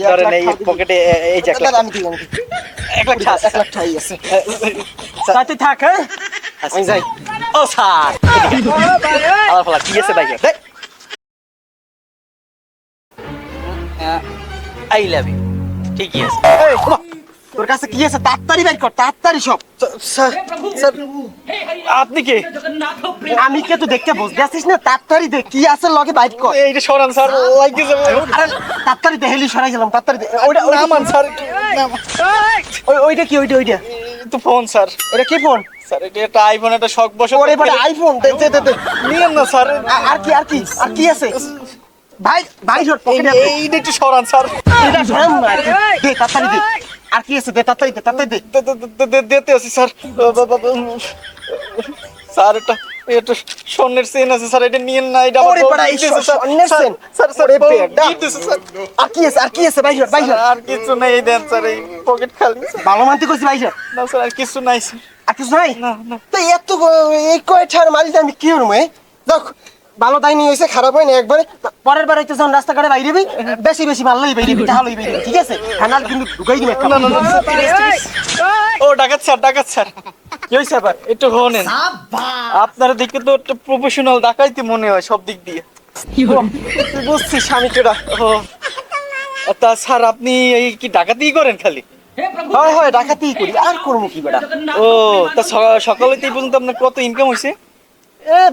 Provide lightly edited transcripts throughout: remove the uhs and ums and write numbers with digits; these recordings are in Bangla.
ধরেন এই পকেটে এই যে 1 লাখ আমি দিই 1 লাখ ঠাই আছে তাতে থাক হ্যাঁ আমি যাই ও স্যার আবার ফলা কি আছে ভাই দেখ আই লাভ ইউ ঠিকই আছে তোর কাছে কি আছে তাড়াতাড়ি বের কর তাড়াতাড়ি সব স্যার স্যার আপনি কে আমি কে তো দেখতে বুঝতে আসিস না তাড়াতাড়ি দেখ কি আছে লগে বাইট কর এইটা সরান স্যার লাগি যাবে আরে তাড়াতাড়ি দেহেলি সরাই গেলাম তাড়াতাড়ি ওইটা নামান স্যার ওইটা কি ওইটা তো ফোন স্যার এটা কি ফোন স্যার এটা একটা আইফোন একটা শখ বসে ওরে বড় আইফোন দে নিয়েন না স্যার আর কি আছে ভাই ভাই সর পকেটে এইটা একটু সরান স্যার এটা সরাম না দে তাড়াতাড়ি দে আর কি আছে দে তাড়াতাড়ি দে দিতে আছি স্যার স্যার এটা স্বর্ণের চেন আছে স্যার এটা নিয়েন না এটা ওরে বড় এই স্বর্ণের চেন স্যার ওরে বেডা আর কি আছে ভাই সর আর কিছু নাই এই দেন স্যার এই পকেট খালি ভালো মানতে কইছি ভাই সর না স্যার আর কিছু নাই স্যার আর কিছু নাই না না তো এত এই কয়টার মালিক আমি কি করবো দেখ ভালো তাই নিয়ে হয়েছে খারাপ হয় না একবারে পরের বার হইতে যখন রাস্তাঘাটে বাইরেবি বেশি মারলেই বাইরেবি তাহলেই বাইরেবি ঠিক আছে হ্যাঁ কিন্তু ঢুকাই দিবি একটা ও ডাকাত স্যার কি হয়েছে আবার একটু হনেন আপনারা দেখে তো একটা প্রফেশনাল ডাকাইতে মনে হয় সব দিক দিয়ে তুই বুঝছিস আমি কেডা তা স্যার আপনি এই কি ডাকাতি করেন খালি হয় ডাকাতি করি আর করবো কি বেটা ও তা সকালে এই পর্যন্ত আপনার কত ইনকাম হয়েছে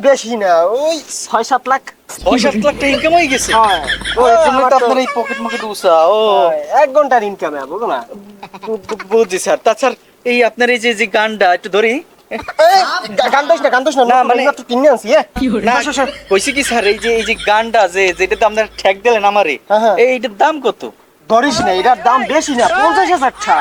বেশি না ওই 6-7 লাখ 6-7 লাখ টাকা ইনকাম হয়ে গেছে হ্যাঁ ও এর জন্য তো আপনার এই পকেট উসা ও 1 ঘন্টার ইনকামে বুঝো না বুঝছি স্যার তা স্যার এই আপনার এই যে গানটা একটু ধরি গান দোষ না না, মানে- একটু কিনে আনছি না কইছি কি স্যার এই যে গানটা যেটাতে আপনার ঠ্যাক দিলেন আমারে হ্যাঁ। এইটার দাম কত ধরিস না এটার দাম বেশি না 50,000 টাকা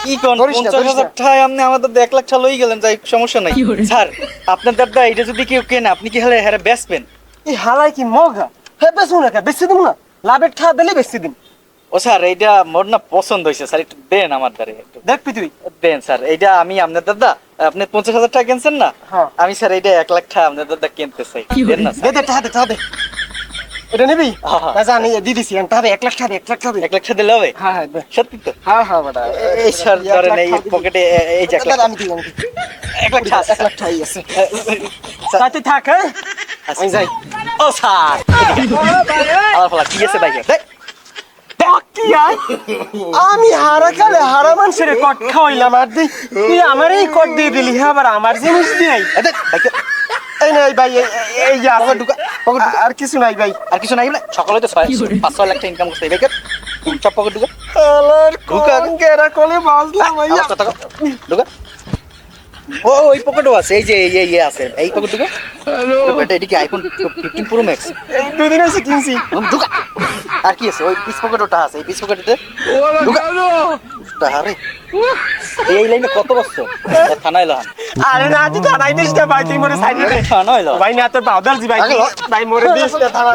কি কোন ধরিস না, 50,000 টাকায় আপনি আমাদের 1 লাখ টাকা লই গেলেন যাই সমস্যা নাই স্যার আপনার দাদা এটা যদি কেউ কেনে আপনি কি হেরে বেচবেন এই হালাই কি মগা হ্যাঁ বেশি না বেশি দিব না লাভের টাকা দিলে বেশি দিন ও স্যার এইটা মোর না পছন্দ হয়েছে স্যার একটু দেন আমার দ্বারে একটু দেখবি তুই দেন স্যার এইটা আমি আপনার দাদা আপনি 50,000 টাকা কিনছেন না হ্যাঁ। আমি স্যার এইটা 1 লাখ টাকা আপনার দাদা কিনতে চাই দেন না দে টাকা দে এটা নিবি হ্যাঁ। না জানি দিদিছি টাকা 1 লাখ টাকা 1 লাখ টাকা 1 লাখ টাকা দিলে হবে হ্যাঁ সত্যি তো হ্যাঁ বেটা এই স্যার ধরেন এই পকেটে এই যে 1 লাখ আমি দিই 1 লাখ টাকা 1 লাখ টাকাই আছে তাতে থাক হ্যাঁ আমি যাই ও স্যার আবার ফলা কি আছে ভাই দেখ আমি হারা মানুষের কট খাওয়াইলাম আর তুই আমার এই কট দিয়ে দিলি হ্যাঁ আবার আমার জিনিস দিয়ে এই নাই ভাই এই যে আমার আর কিছু নাই ভাই আর কিছু নাই বলে সকালে তো 5-6 লাখ টাকা ইনকাম করতে বেকার সব পকেট ঢুকা কেরা কলে বাজলাম ঢুকা ও ওই পকেটও আছে এই যে এই আছে এই পকেট ঢুকা এটা কি আইফোন 15 প্রো ম্যাক্স এই দুদিন আছে কিনছি ঢুকা আর কি আছে ওই পিস পকেটটা আছে এই পিস পকেটে ঢুকা তাহারে এই লাইনে কত বছর থানায় লহান আরে না তুই থানায় দিস না ভাই তুই মরে সাইড থানায় লহান ভাই না তোর বাউদার জি ভাই ভাই মরে দিস না থানা